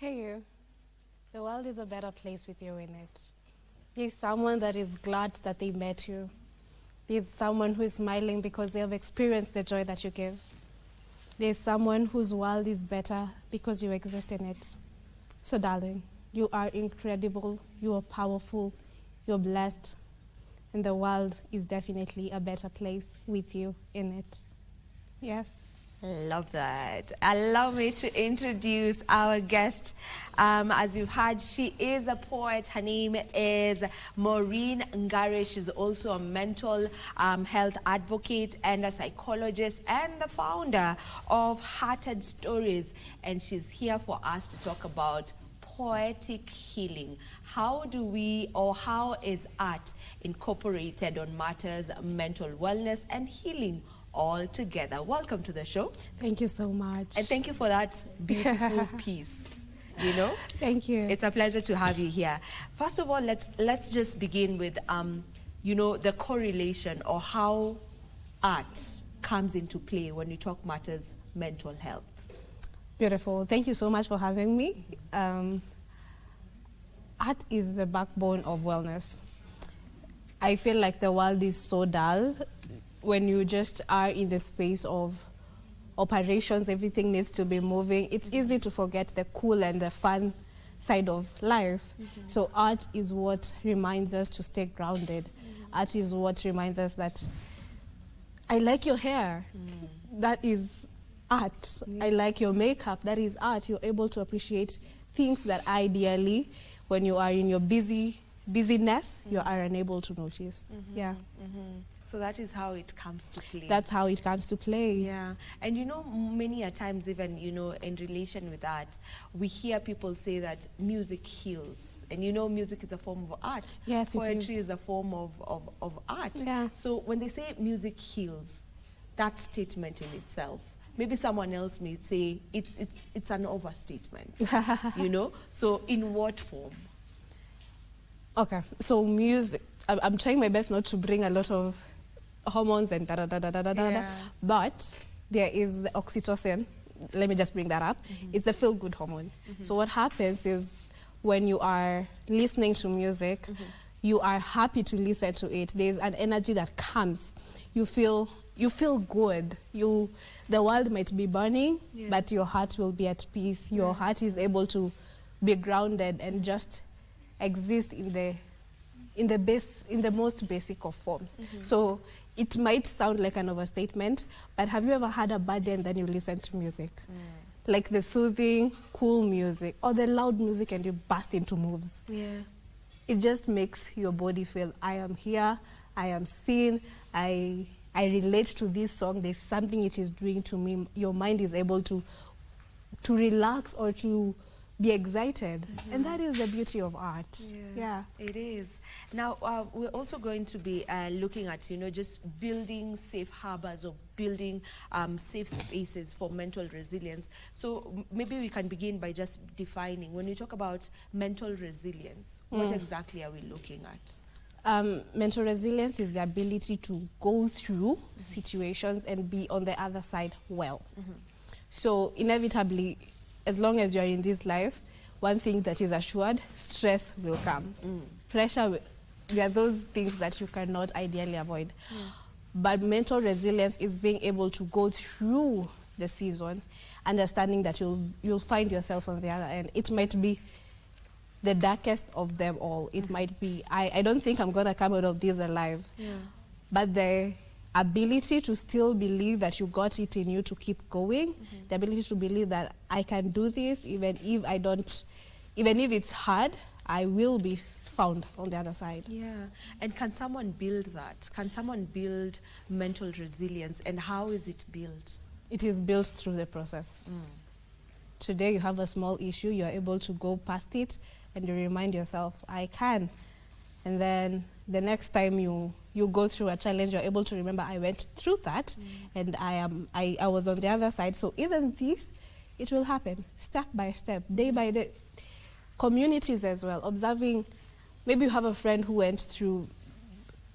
Hey you, the world is a better place with you in it. There's someone that is glad that they met you. There's someone who is smiling because they have experienced the joy that you give. There's someone whose world is better because you exist in it. So darling, you are incredible, you are powerful, you're blessed, and the world is definitely a better place with you in it. Yes. Love that. Allow me to introduce our guest. As you've heard, she is a poet. Her name is Maureen Ngari. She's also a mental health advocate and a psychologist and the founder of Hearted Stories. And she's here for us to talk about poetic healing. How do we, or how is art incorporated on matters of mental wellness and healing all together? Welcome to the show. Thank you so much. And thank you for that beautiful piece, you know? Thank you. It's a pleasure to have you here. First of all, let's just begin with, you know, the correlation or how art comes into play when you talk matters mental health. Beautiful. Thank you so much for having me. Art is the backbone of wellness. I feel like the world is so dull. When you just are in the space of operations, everything needs to be moving. It's easy to forget the cool and the fun side of life. So art is what reminds us to stay grounded. Art is what reminds us that I like your hair. That is art. I like your makeup. That is art. You're able to appreciate things that ideally, when you are in your busyness, you are unable to notice. Yeah. So that is how it comes to play. That's how it comes to play. Yeah. And you know, many a times even, you know, in relation with art, we hear people say that music heals. And you know, music is a form of art. Yes, poetry is a form of art. Yeah. So when they say music heals, that statement in itself, maybe someone else may say it's an overstatement, you know? So in what form? Okay, so music, I'm trying my best not to bring a lot of hormones and da-da-da-da-da-da-da, but there is the oxytocin. Let me just bring that up. It's a feel-good hormone. So what happens is when you are listening to music, you are happy to listen to it. There's an energy that comes. You feel good. The world might be burning, but your heart will be at peace. Your heart is able to be grounded and just exist in the most basic of forms. So it might sound like an overstatement, but have you ever had a bad day and then you listen to music? Like the soothing, cool music or the loud music and you burst into moves. It just makes your body feel, I am here, I am seen, I relate to this song, there's something it is doing to me. Your mind is able to relax or to be excited. And that is the beauty of art. Yeah. It is. Now, we're also going to be looking at, you know, just building safe harbors or building safe spaces for mental resilience. So maybe we can begin by just defining, when you talk about mental resilience, what exactly are we looking at? Mental resilience is the ability to go through situations and be on the other side well. So inevitably, as long as you're in this life, one thing that is assured, stress will come. Pressure, there are those things that you cannot ideally avoid. But mental resilience is being able to go through the season, understanding that you'll find yourself on the other end. It might be the darkest of them all. It might be, I don't think I'm going to come out of this alive. But the ability to still believe that you got it in you to keep going, the ability to believe that I can do this, even if it's hard, I will be found on the other side. Yeah. And can someone build that? Can someone build mental resilience, and how is it built? It is built through the process. Today you have a small issue, you're able to go past it and you remind yourself, I can. And then the next time you go through a challenge, you're able to remember, I went through that and I was on the other side. So even this, it will happen step by step, day by day. Communities as well, observing, maybe you have a friend who went through,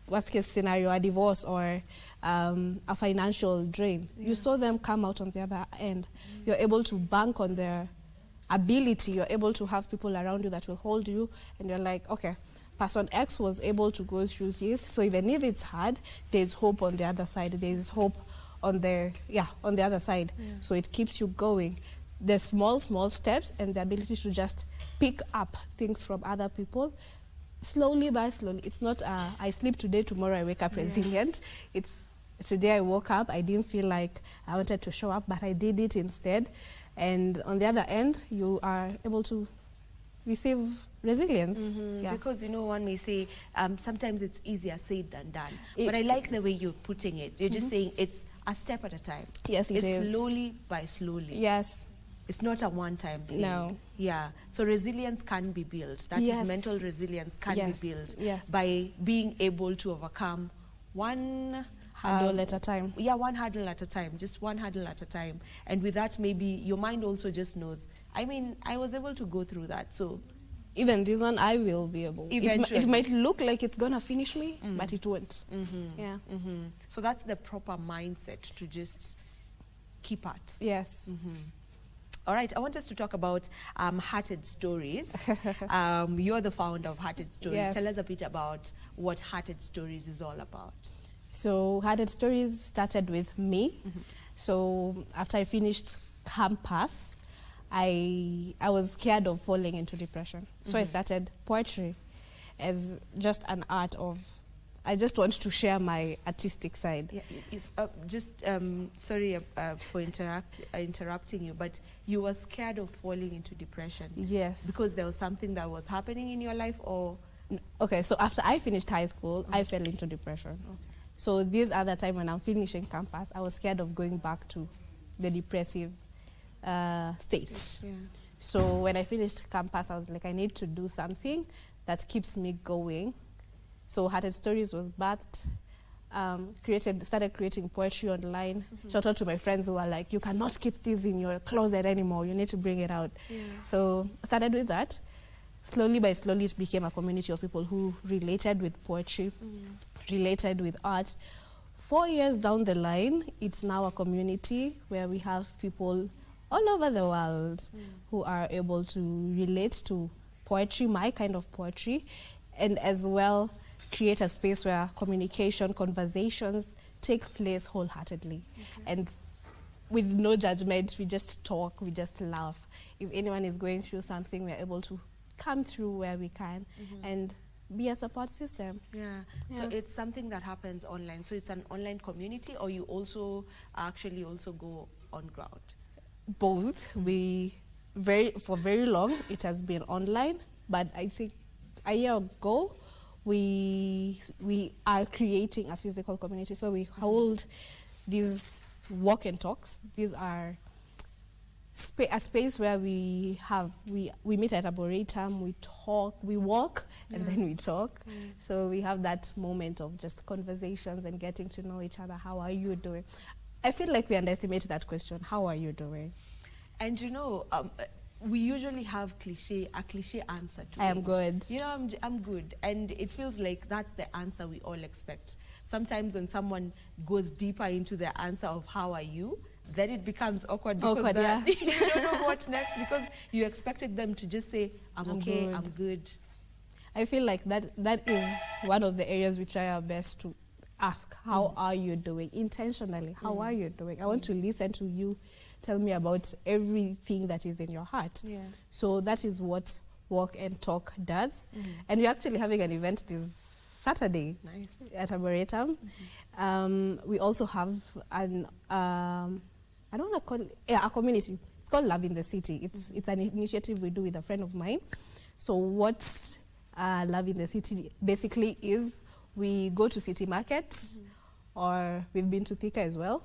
worst case scenario, a divorce or a financial drain. You saw them come out on the other end. You're able to bank on their ability, you're able to have people around you that will hold you, and you're like, okay, person X was able to go through this, so even if it's hard, there's hope on the other side. There's hope on the other side. So it keeps you going. The small steps and the ability to just pick up things from other people, slowly by slowly. It's not I sleep today, tomorrow I wake up resilient. It's today I woke up, I didn't feel like I wanted to show up, but I did it instead. And on the other end, you are able to receive resilience. Because, you know, one may say sometimes it's easier said than done. But I like the way you're putting it. You're just saying it's a step at a time. Yes, it is. It's slowly by slowly. Yes. It's not a one-time thing. No. Yeah. So resilience can be built. That is, mental resilience can be built by being able to overcome one hurdle at a time. Yeah, one hurdle at a time, just one hurdle at a time. And with that, maybe your mind also just knows, I mean, I was able to go through that, so even this one, I will be able. It might look like it's gonna finish me, but it won't. Yeah. So that's the proper mindset to just keep at. Yes. All right, I want us to talk about Hearted Stories. You're the founder of Hearted Stories. Yes. Tell us a bit about what Hearted Stories is all about. So Hearted Stories started with me. So after I finished campus, I was scared of falling into depression. So I started poetry as just an art of, I just want to share my artistic side. Yeah, sorry for interrupting you, but you were scared of falling into depression. Yes. Because there was something that was happening in your life, or? Okay, so after I finished high school, I fell into depression. So this other time when I'm finishing campus, I was scared of going back to the depressive state. Yeah. So when I finished campus, I was like, I need to do something that keeps me going. So Hearted Stories was birthed, started creating poetry online. Shout out to my friends who were like, you cannot keep this in your closet anymore, you need to bring it out. Yeah. So I started with that. Slowly by slowly, it became a community of people who related with poetry, related with art. 4 years down the line, it's now a community where we have people all over the world who are able to relate to poetry, my kind of poetry, and as well create a space where communication, conversations take place wholeheartedly. And with no judgment, we just talk, we just laugh. If anyone is going through something, we're able to come through where we can and be a support system. Yeah. So it's something that happens online. So it's an online community, or you also actually also go on ground? Both. For very long it has been online, but I think a year ago we are creating a physical community. So we hold these walk and talks. These are a space where we meet at Arboretum, we talk, we walk, and then we talk. So we have that moment of just conversations and getting to know each other. How are you doing? I feel like we underestimate that question. How are you doing? And you know, we usually have a cliche answer to I am good. You know, I'm good. And it feels like that's the answer we all expect. Sometimes when someone goes deeper into the answer of how are you, then it becomes awkward because you don't know what next, because you expected them to just say, I'm okay, good. I'm good. I feel like that is one of the areas we try our best to ask, how are you doing? Intentionally, how are you doing? I want to listen to you tell me about everything that is in your heart. Yeah. So that is what Walk and Talk does. And we're actually having an event this Saturday at Arboretum. We also have an, I don't want to call it, a community. It's called Love in the City. It's an initiative we do with a friend of mine. So what Love in the City basically is, we go to city markets, or we've been to Thika as well,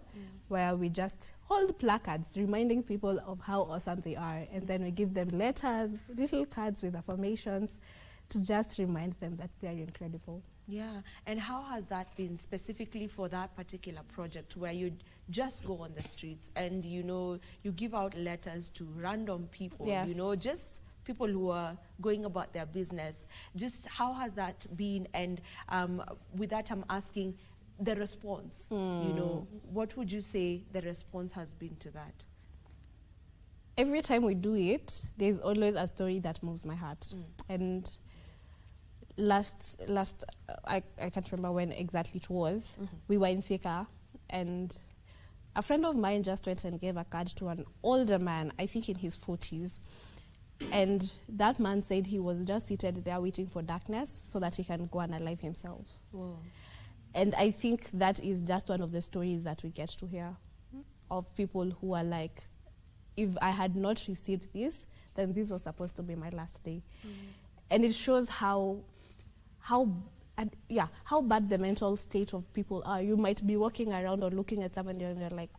where we just hold placards reminding people of how awesome they are, and then we give them letters, little cards with affirmations to just remind them that they are incredible. Yeah, and how has that been specifically for that particular project, where you just go on the streets and, you know, you give out letters to random people, you know, just people who are going about their business? Just how has that been? And with that, I'm asking the response. You know, what would you say the response has been to that? every time we do it, there's always a story that moves my heart. And last I can't remember when exactly it was. We were in Thika, and a friend of mine just went and gave a card to an older man, I think in his 40s. And that man said he was just seated there waiting for darkness so that he can go and alive himself. Whoa. And I think that is just one of the stories that we get to hear of people who are like, if I had not received this, then this was supposed to be my last day. And it shows how bad the mental state of people are. You might be walking around or looking at someone and you're like,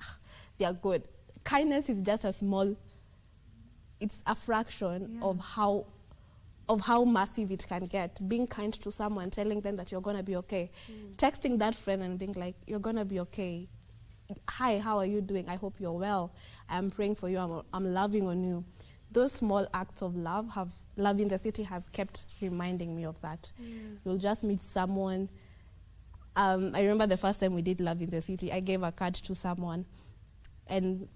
they are good. Kindness is just a small, it's a fraction of how massive it can get. Being kind to someone, telling them that you're going to be okay. Texting that friend and being like, you're going to be okay. Hi, how are you doing? I hope you're well. I'm praying for you. I'm loving on you. Those small acts of love in the city has kept reminding me of that. You'll just meet someone. I remember the first time we did Love in the City, I gave a card to someone, and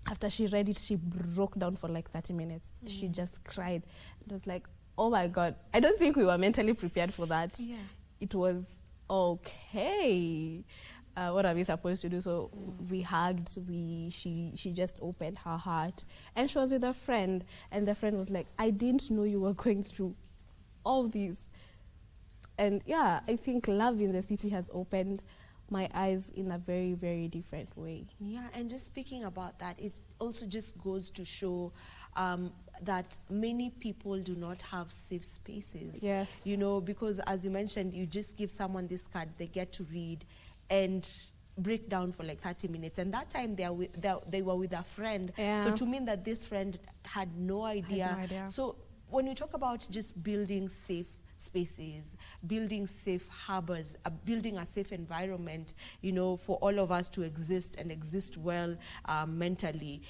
after she read it, she broke down for like 30 minutes. She just cried. It was like, oh my God. I don't think we were mentally prepared for that. It was okay. What are we supposed to do? So we hugged, she just opened her heart, and she was with a friend, and the friend was like, I didn't know you were going through all these. And yeah, I think Love in the City has opened my eyes in a very, very different way. Yeah, and just speaking about that, it also just goes to show that many people do not have safe spaces. Yes. You know, because as you mentioned, you just give someone this card, they get to read and break down for like 30 minutes. And that time they were with a friend. So to mean that this friend had no idea. So when we talk about just building safe spaces, building safe harbors, building a safe environment, you know, for all of us to exist and exist well mentally,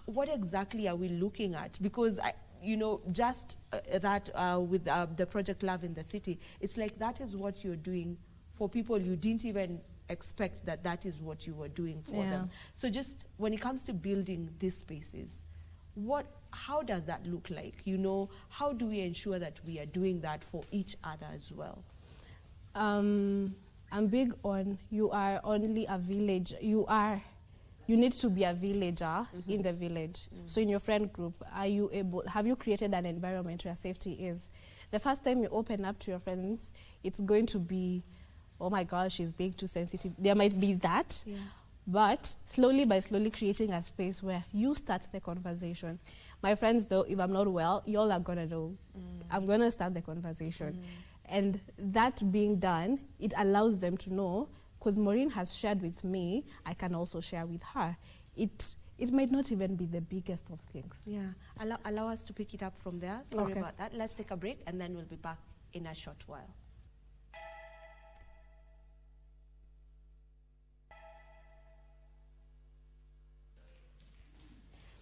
what exactly are we looking at? Because you know, just that with the project Love in the City, it's like that is what you're doing for people you didn't even expect that is what you were doing for them. So just when it comes to building these spaces, how does that look like? You know, how do we ensure that we are doing that for each other as well? I'm big on, you are only a village. You need to be a villager in the village. So in your friend group, have you created an environment where safety is? The first time you open up to your friends, it's going to be, oh my gosh, she's being too sensitive. There might be that, but slowly creating a space where you start the conversation. My friends though, if I'm not well, y'all are gonna know. I'm gonna start the conversation. And that being done, it allows them to know, because Maureen has shared with me, I can also share with her. It might not even be the biggest of things. Yeah, allow us to pick it up from there. Sorry about that. Let's take a break and then we'll be back in a short while.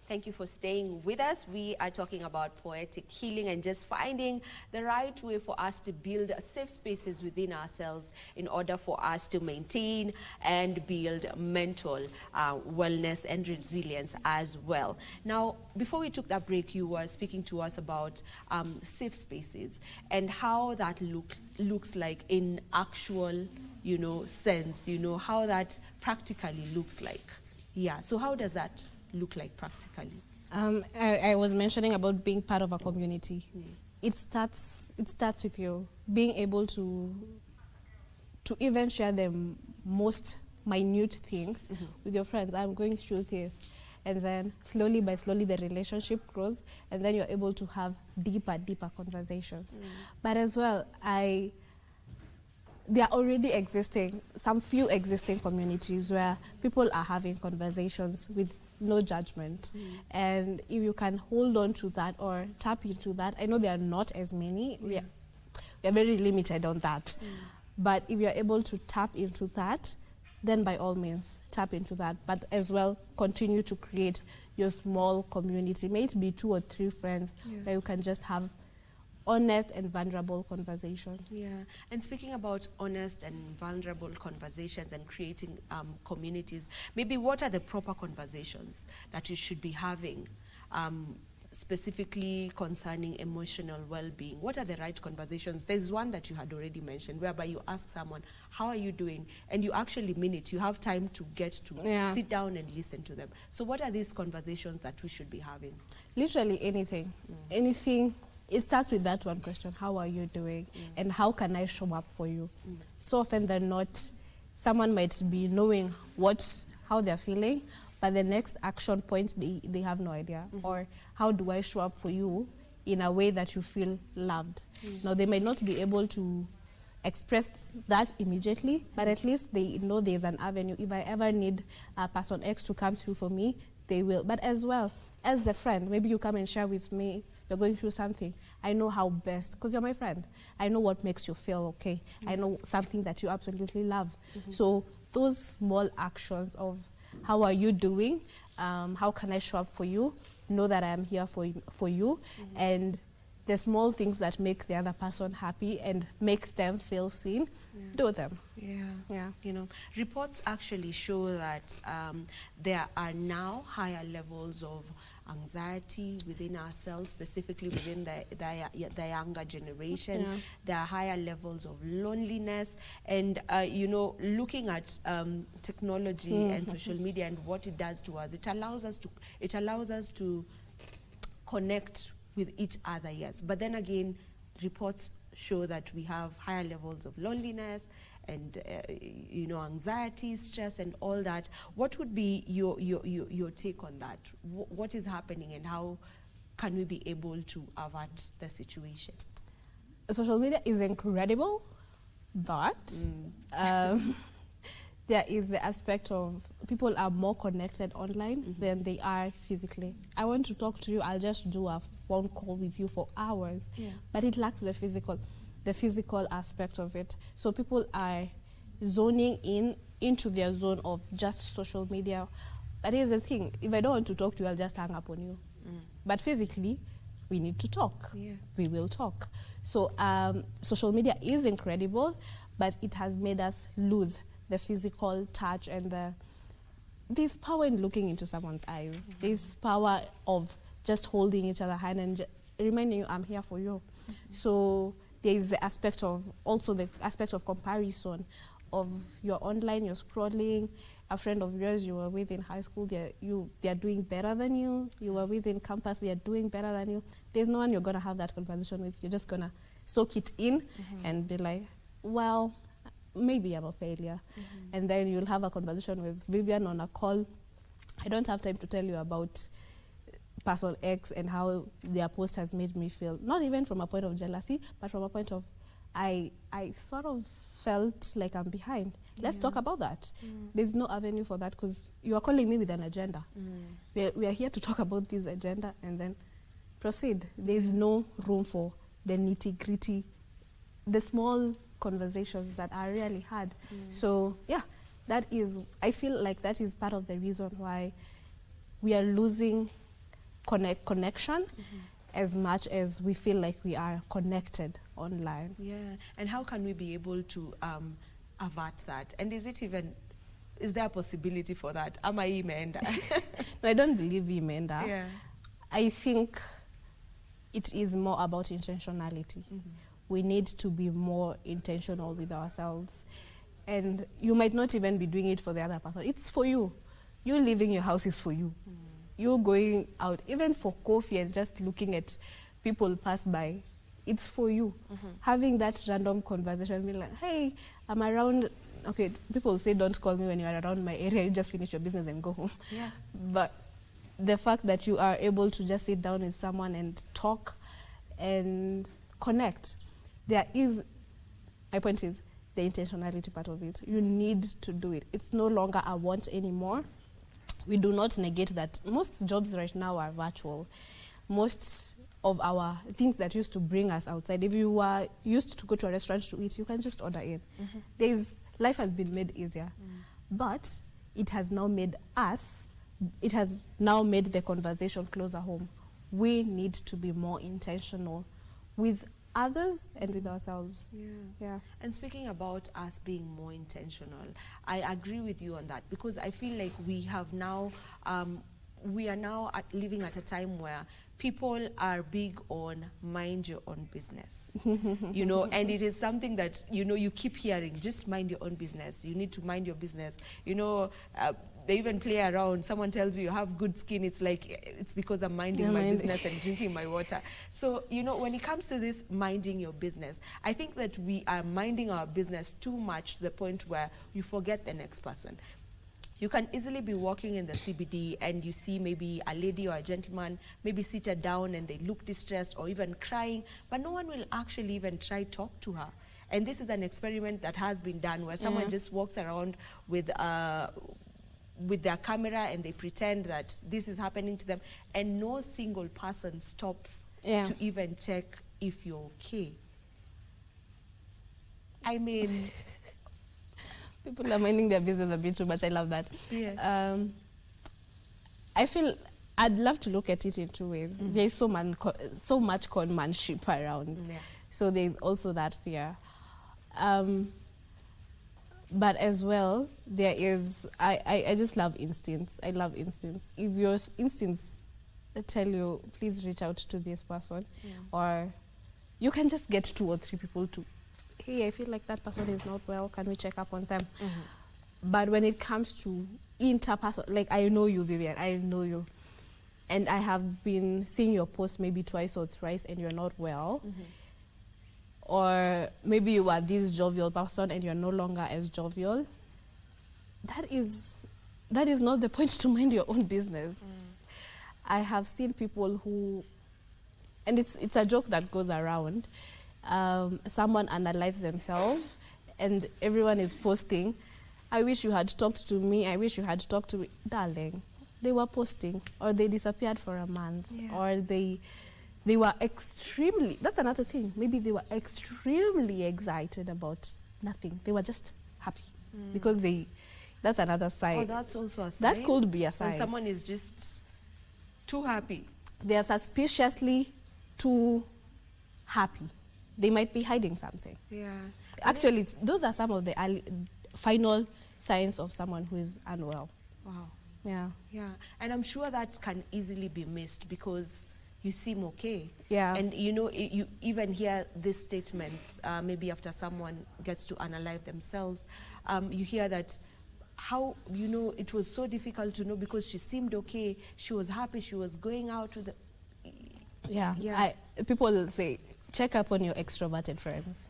Thank you for staying with us. We are talking about poetic healing and just finding the right way for us to build safe spaces within ourselves in order for us to maintain and build mental wellness and resilience as well. Now, before we took that break, you were speaking to us about safe spaces and how that looks like in actual, you know, sense, you know, how that practically looks like. Yeah, so how does that look like practically? I was mentioning about being part of a community. It starts with you being able to even share the most minute things with your friends. I'm going through this, and then slowly by slowly the relationship grows, and then you're able to have deeper conversations. But as well, there are already some few existing communities where people are having conversations with no judgment. And if you can hold on to that or tap into that, I know there are not as many. We are very limited on that. But if you're able to tap into that, then by all means, tap into that. But as well, continue to create your small community. May it be 2 or 3 friends where you can just have honest and vulnerable conversations. Yeah, and speaking about honest and vulnerable conversations and creating communities, maybe what are the proper conversations that you should be having, specifically concerning emotional well-being? What are the right conversations? There's one that you had already mentioned, whereby you ask someone, how are you doing? And you actually mean it. You have time to get to sit down and listen to them. So what are these conversations that we should be having? Literally anything. Anything. It starts with that one question, how are you doing? And how can I show up for you? So often than not, someone might be knowing how they're feeling, but the next action point, they have no idea. Or how do I show up for you in a way that you feel loved? Now, they might not be able to express that immediately, but at least they know there's an avenue. If I ever need person X to come through for me, they will. But as well, as the friend, maybe you come and share with me, you're going through something. I know how best, because you're my friend. I know what makes you feel okay. I know something that you absolutely love. So those small actions of how are you doing, how can I show up for you, know that I am here for you, and the small things that make the other person happy and make them feel seen, do them. Yeah. You know, reports actually show that there are now higher levels of anxiety within ourselves, specifically within the younger generation. There are higher levels of loneliness, and you know, looking at technology and social media and what it does to us, it allows us to connect with each other, yes. But then again, reports show that we have higher levels of loneliness and you know, anxiety, stress, and all that. What would be your take on that? What is happening, and how can we be able to avert the situation? Social media is incredible, but there is the aspect of people are more connected online than they are physically. I want to talk to you, I'll just do a phone call with you for hours, but it lacks the physical aspect of it. So people are zoning into their zone of just social media. But here's the thing, if I don't want to talk to you, I'll just hang up on you. But physically, we need to talk. We will talk. So social media is incredible, but it has made us lose the physical touch and there's power in looking into someone's eyes. There's power of just holding each other's hand and reminding you, I'm here for you. So there is the aspect of, also the aspect of comparison of you're online, you're scrolling, a friend of yours you were with in high school, they're doing better than you. You were with in campus, they're doing better than you. There's no one you're gonna have that conversation with. You're just gonna soak it in and be like, well, maybe I'm a failure. And then you'll have a conversation with Vivian on a call. I don't have time to tell you about person X and how their post has made me feel. Not even from a point of jealousy, but from a point of, I sort of felt like I'm behind. Let's talk about that. There's no avenue for that because you are calling me with an agenda. We are here to talk about this agenda and then proceed. There's no room for the nitty-gritty, the small conversations that are really hard. So yeah, I feel like that is part of the reason why we are losing connection as much as we feel like we are connected online. Yeah, and how can we be able to avert that? And is there a possibility for that? Am I Imenda? No, I don't believe Imenda. I think it is more about intentionality. We need to be more intentional with ourselves. And you might not even be doing it for the other person. It's for you. You leaving your house is for you. You going out, even for coffee and just looking at people pass by, it's for you. Having that random conversation, being like, hey, I'm around. Okay, people say don't call me when you're around my area. You just finish your business and go home. But the fact that you are able to just sit down with someone and talk and connect, my point is the intentionality part of it. You need to do it. It's no longer a want anymore. We do not negate that. Most jobs right now are virtual. Most of our things that used to bring us outside, if you were used to go to a restaurant to eat, you can just order in. Life has been made easier. But it has now made the conversation closer home. We need to be more intentional with others and with ourselves. Yeah. And speaking about us being more intentional, I agree with you on that, because I feel like we have now, we are now living at a time where people are big on mind your own business, you know, and it is something that, you know, you keep hearing, just mind your own business. You need to mind your business. You know, they even play around. Someone tells you you have good skin. It's like, it's because I'm minding my business and drinking my water. So, you know, when it comes to this minding your business, I think that we are minding our business too much to the point where you forget the next person. You can easily be walking in the CBD and you see maybe a lady or a gentleman maybe seated down and they look distressed or even crying, but no one will actually even try to talk to her. And this is an experiment that has been done where someone just walks around with their camera and they pretend that this is happening to them, and no single person stops to even check if you're okay. I mean... People are minding their business a bit too much. I love that. Yeah. I feel I'd love to look at it in two ways. There's so much conmanship around. Yeah. So there's also that fear. But as well, there is, I just love instincts. I love instincts. If your instincts tell you, please reach out to this person, or you can just get 2 or 3 people to, hey, I feel like that person is not well, can we check up on them? But when it comes to interpersonal, like, I know you, Vivian, I know you, and I have been seeing your post maybe twice or thrice and you're not well, or maybe you are this jovial person and you're no longer as jovial, that is not the point to mind your own business. I have seen people who, and it's a joke that goes around, someone unalives themselves and everyone is posting, I wish you had talked to me, I wish you had talked to me. Darling, they were posting, or they disappeared for a month, or they were extremely, that's another thing, maybe they were extremely excited about nothing. They were just happy because that's another sign. Oh, that's also a sign? That could be a sign. When someone is just too happy. They are suspiciously too happy. They might be hiding something. Yeah. Actually, those are some of the final signs of someone who is unwell. Wow. Yeah. Yeah. And I'm sure that can easily be missed because you seem okay. Yeah. And you know, you even hear these statements, maybe after someone gets to unalive themselves, you hear that, how, you know, it was so difficult to know because she seemed okay, she was happy, she was going out with the... Yeah. People will say, check up on your extroverted friends.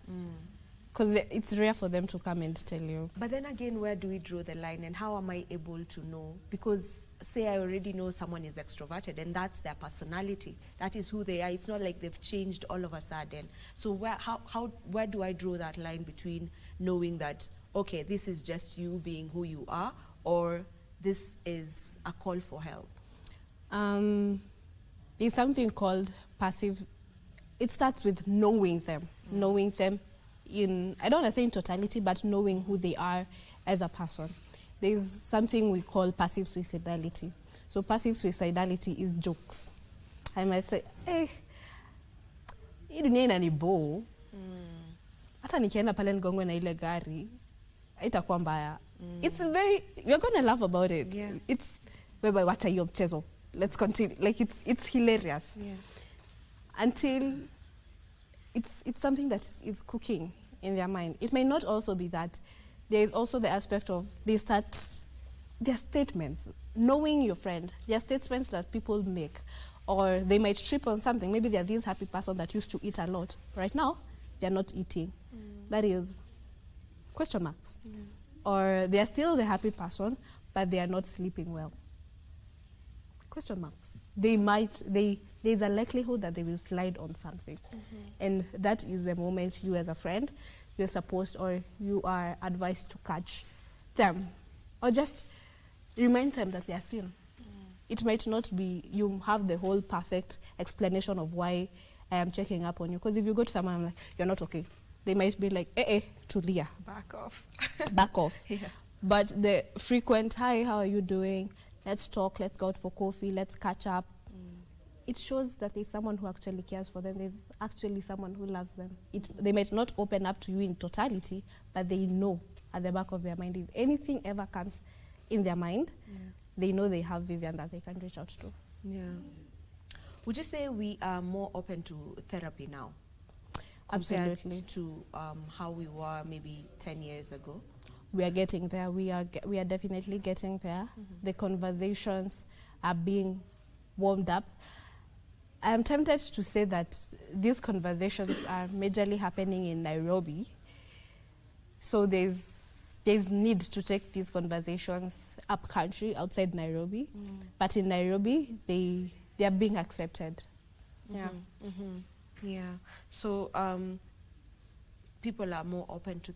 Because it's rare for them to come and tell you. But then again, where do we draw the line and how am I able to know? Because say I already know someone is extroverted and that's their personality. That is who they are. It's not like they've changed all of a sudden. So where do I draw that line between knowing that, okay, this is just you being who you are, or this is a call for help? There's something called passive. It starts with knowing them. Knowing them in, I don't want to say in totality, but knowing who they are as a person. There's something we call passive suicidality. So passive suicidality is jokes. I might say, hey, hii dunia inanibo. Hata nikienda pale nigongo na ile gari, haitakuwa mbaya. It's very, you're going to laugh about it. Yeah. It's, wewe wacha hiyo mchezo. Let's continue. Like, it's hilarious. Yeah. Until it's something that is cooking in their mind. It may not also be that. There is also the aspect of their statements. Knowing your friend, there are statements that people make, or they might trip on something. Maybe they're this happy person that used to eat a lot. Right now, they're not eating. That is question marks. Or they're still the happy person, but they are not sleeping well. Question marks. There's a likelihood that they will slide on something. And that is the moment you as a friend, you're supposed, or you are advised to catch them. Or just remind them that they are seen. It might not be, you have the whole perfect explanation of why I am checking up on you. Because if you go to someone, like, you're not okay, they might be like, tulia. Back off. Back off. Yeah. But the frequent, hi, how are you doing? Let's talk, let's go out for coffee, let's catch up. it shows that there's someone who actually cares for them. There's actually someone who loves them. They might not open up to you in totality, but they know at the back of their mind, if anything ever comes in their mind, they know they have Vivian that they can reach out to. Yeah. Would you say we are more open to therapy now? Absolutely. To how we were maybe 10 years ago? We are getting there. We are definitely getting there. The conversations are being warmed up. I am tempted to say that these conversations are majorly happening in Nairobi. So there's need to take these conversations up country, outside Nairobi. But in Nairobi, they are being accepted. Yeah. Yeah. So people are more open to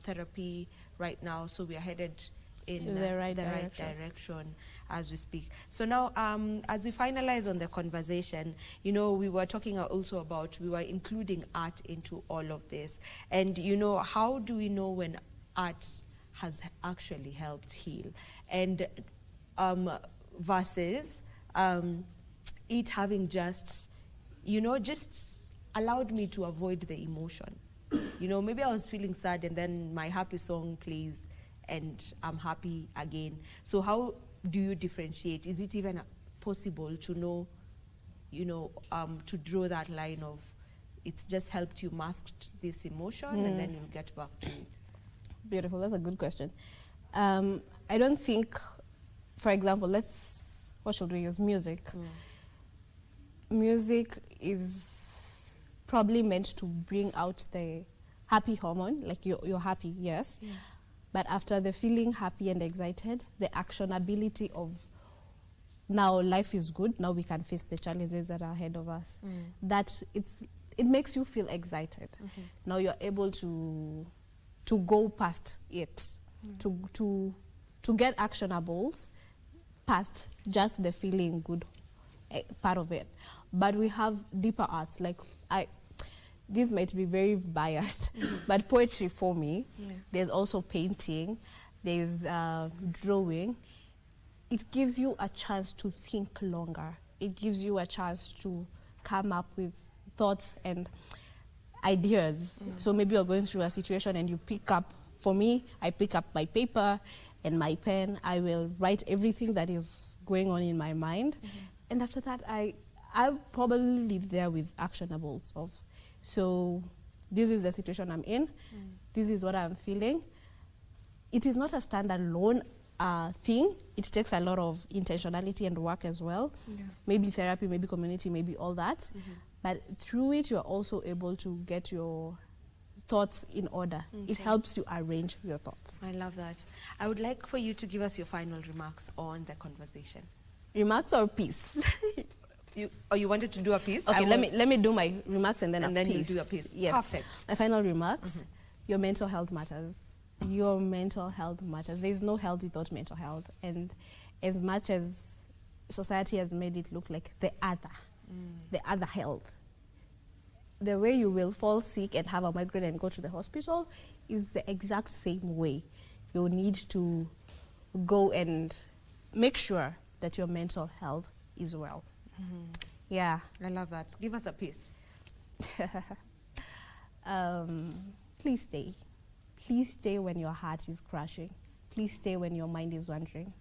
therapy right now. So we are headed in the right direction as we speak. So now, as we finalize on the conversation, you know, we were talking also about, we were including art into all of this. And, you know, how do we know when art has actually helped heal? And versus it having just, you know, just allowed me to avoid the emotion. You know, maybe I was feeling sad and then my happy song plays and I'm happy again. So how do you differentiate? Is it even possible to know, you know, to draw that line of it's just helped you mask this emotion and then you'll get back to it? Beautiful. That's a good question. I don't think, for example, what should we use? Music. Music is probably meant to bring out the happy hormone, like you're happy, yes. Yeah. But after the feeling happy and excited, the actionability of now life is good, now we can face the challenges that are ahead of us. It makes you feel excited. Now you're able to go past it, to get actionables past just the feeling good part of it. But we have deeper arts, like this might be very biased, but poetry for me, there's also painting, there's drawing. It gives you a chance to think longer. It gives you a chance to come up with thoughts and ideas. So maybe you're going through a situation and you pick up, for me, I pick up my paper and my pen. I will write everything that is going on in my mind. And after that, I'll probably live there with actionables of, so this is the situation I'm in, this is what I'm feeling. It is not a standalone thing. It takes a lot of intentionality and work as well. Maybe therapy, maybe community, maybe all that. But through it, you're also able to get your thoughts in order. It helps you arrange your thoughts. I love that. I would like for you to give us your final remarks on the conversation. Remarks or piece? You wanted to do a piece? Okay, let me do my remarks and then you do a piece. Yes. Perfect. My final remarks, your mental health matters. Your mental health matters. There's no health without mental health. And as much as society has made it look like the other health, the way you will fall sick and have a migraine and go to the hospital is the exact same way. You need to go and make sure that your mental health is well. Yeah. I love that. Give us a piece. Please stay. Please stay when your heart is crashing. Please stay when your mind is wandering.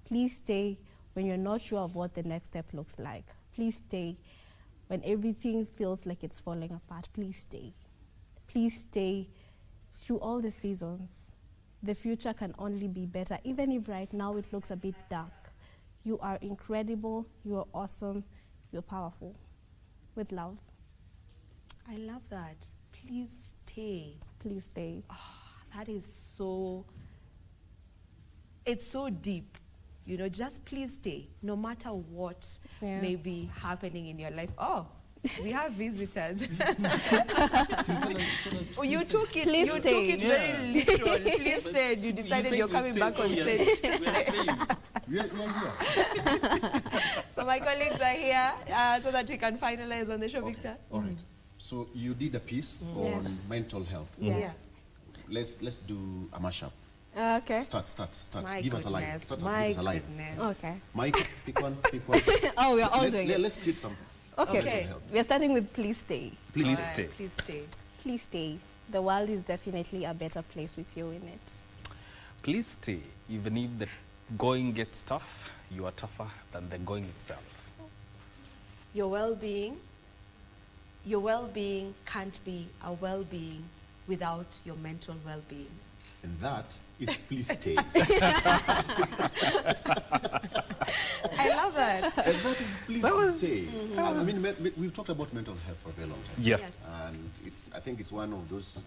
Please stay when you're not sure of what the next step looks like. Please stay when everything feels like it's falling apart. Please stay. Please stay through all the seasons. The future can only be better, even if right now it looks a bit dark. You are incredible, you are awesome, you're powerful. With love. I love that. Please stay. Please stay. Oh, that is so, it's so deep. You know, just please stay, no matter what may be happening in your life. Oh, we have visitors. You took it, very literal. Please stay. You decided you're coming back on set. So my colleagues are here so that we can finalize on the show, Victor. All right. So you did a piece on mental health. Yes. Let's do a mashup. Okay. Start. My Give us a line. goodness, Start, my give us a line. goodness. Okay. Mike, pick one. Oh, we are all doing it. Let's create something. Okay. Okay. Mental health. We are starting with please stay. Please All right, stay. Please stay. Please stay. The world is definitely a better place with you in it. Please stay. Even if the going gets tough, you are tougher than the going itself. Your well-being can't be a well-being without your mental well-being. And that is please stay. I love it. And that is please stay. I mean, we've talked about mental health for a very long time. Yeah. Yes. And I think it's one of those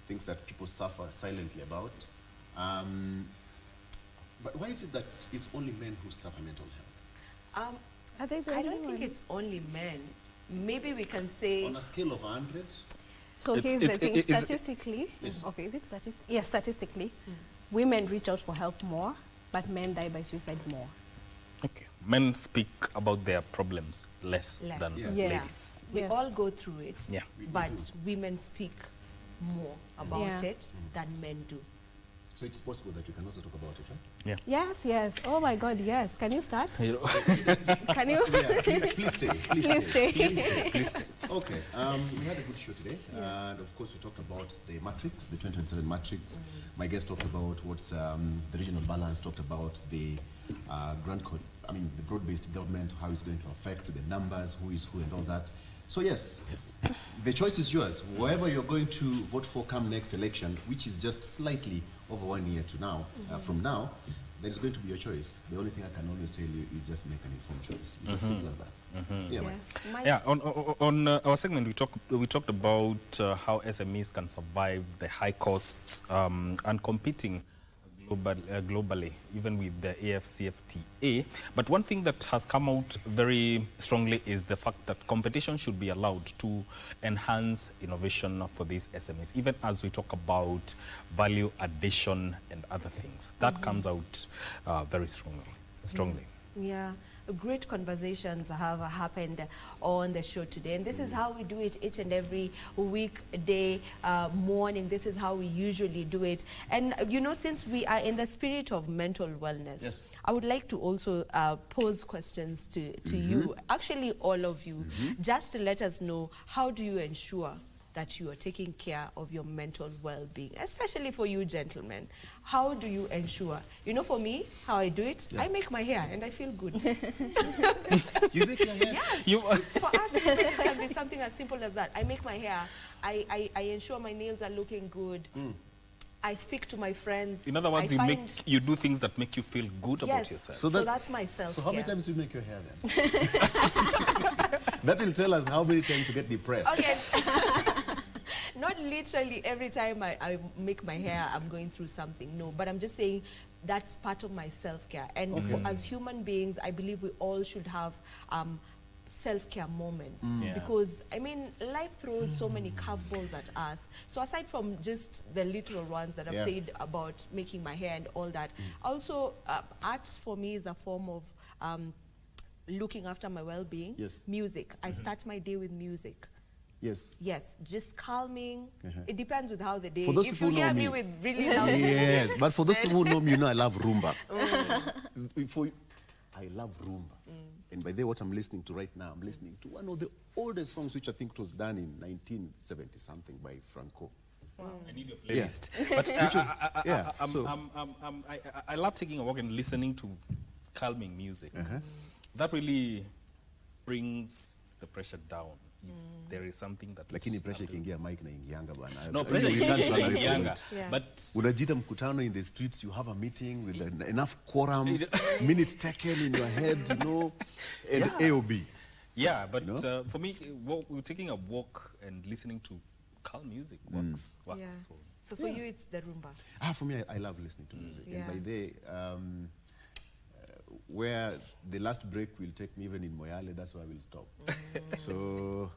things that people suffer silently about. But why is it that it's only men who suffer mental health? Are they the I only don't think one? it's only men. Maybe we can say On a scale of 100, So It's- here's it's- the thing, it's- statistically, Yes. okay, is it statistic? Yeah, statistically, women reach out for help more, but men die by suicide more. Okay. Men speak about their problems less, less. than Yeah. ladies. Yes. We Yes. all go through it, Yeah. We but do. women speak more about Yeah. it than men do. so it's possible that you can also talk about it, right? Yeah. Yes. Oh my God, yes. Can you start? You know, Can you? Yeah, please stay. Please stay. Please stay. Okay, we had a good show today, and of course we talked about the matrix, the 2027 matrix. My guest talked about what's the regional balance, talked about the the broad-based government, how it's going to affect the numbers, who is who, and all that. So yes, the choice is yours. Whoever you're going to vote for come next election, which is just slightly over 1 year to now, from now, that is going to be your choice. The only thing I can always tell you is just make an informed choice. It's as simple as that. Yeah, Mike. Yes. Mike, yeah. On our segment, we talked about how SMEs can survive the high costs and competing globally, even with the AFCFTA. But one thing that has come out very strongly is the fact that competition should be allowed to enhance innovation for these SMEs, even as we talk about value addition and other things. That comes out very strongly. Yeah, great conversations have happened on the show today, and this is how we do it each and every weekday morning. This is how we usually do it. And you know, since we are in the spirit of mental wellness, Yes. I would like to also pose questions to you, actually all of you, just to let us know, how do you ensure that you are taking care of your mental well-being, especially for you gentlemen? How do you ensure? You know, for me, how I do it, I make my hair and I feel good. You make your hair? Yes. For us, it can be something as simple as that. I make my hair. I ensure my nails are looking good. I speak to my friends. In other words, you do things that make you feel good about Yes. yourself. So that's my self-care. So how many times do you make your hair then? That will tell us how many times you get depressed. Okay. Not literally every time I make my hair, I'm going through something. No, but I'm just saying that's part of my self-care. And as human beings, I believe we all should have self-care moments. Yeah. Because, I mean, life throws so many curveballs at us. So aside from just the literal ones that I've said about making my hair and all that, also arts for me is a form of looking after my well-being. Yes. Music. I start my day with music. Yes. Yes, just calming. It depends with how the day. For those If people you who know hear me me- with really loud Yes, but for those people who know me, you know I love rumba. I love rumba. And by the way, what I'm listening to right now, I'm listening to one of the oldest songs, which I think was done in 1970-something by Franco. I need your playlist. But I love taking a walk and listening to calming music. That really brings the pressure down. If there is something that Lakini pressure ikiingia mic na ingianga bana. no You pressure can't run away from younger. it. Yeah. But Unajita mkutano in the streets, you have a meeting with enough quorum, minutes taken in your head, you know, and AOB. yeah, but You know? for me, we're taking a walk and listening to calm music works. Yeah. So for you, it's the rumba. For me, I love listening to music. Yeah. And by the where the last break will take me, even in Moyale, that's where I will stop. So,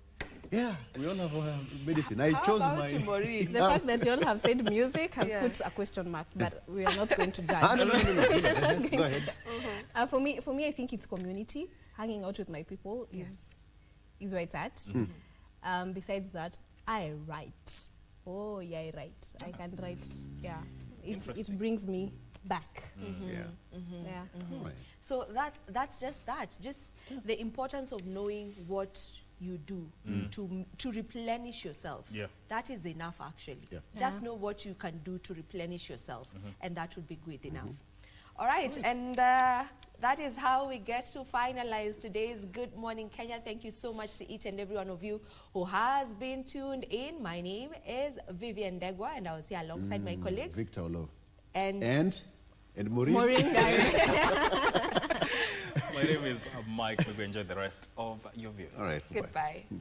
yeah, we all have our medicine. I How chose about my... you, Maureen? The fact that you all have said music has Yeah. put a question mark, but we are not going to judge. No. Go ahead. For me, I think it's community. Hanging out with my people is where it's at. Besides that, I write. Oh, yeah, I write. I can write, it brings me back. Yeah. Yeah. All right. So that's just that. Just the importance of knowing what you do to replenish yourself. Yeah. That is enough, actually. Yeah. Just know what you can do to replenish yourself, and that would be good enough. All right, and that is how we get to finalize today's Good Morning Kenya. Thank you so much to each and every one of you who has been tuned in. My name is Vivian Ndegwa, and I was here alongside my colleagues. Victor Olo. And Maureen. Maureen Ngari. My name is Mike. Maybe enjoy the rest of your view. All right. goodbye. Bye.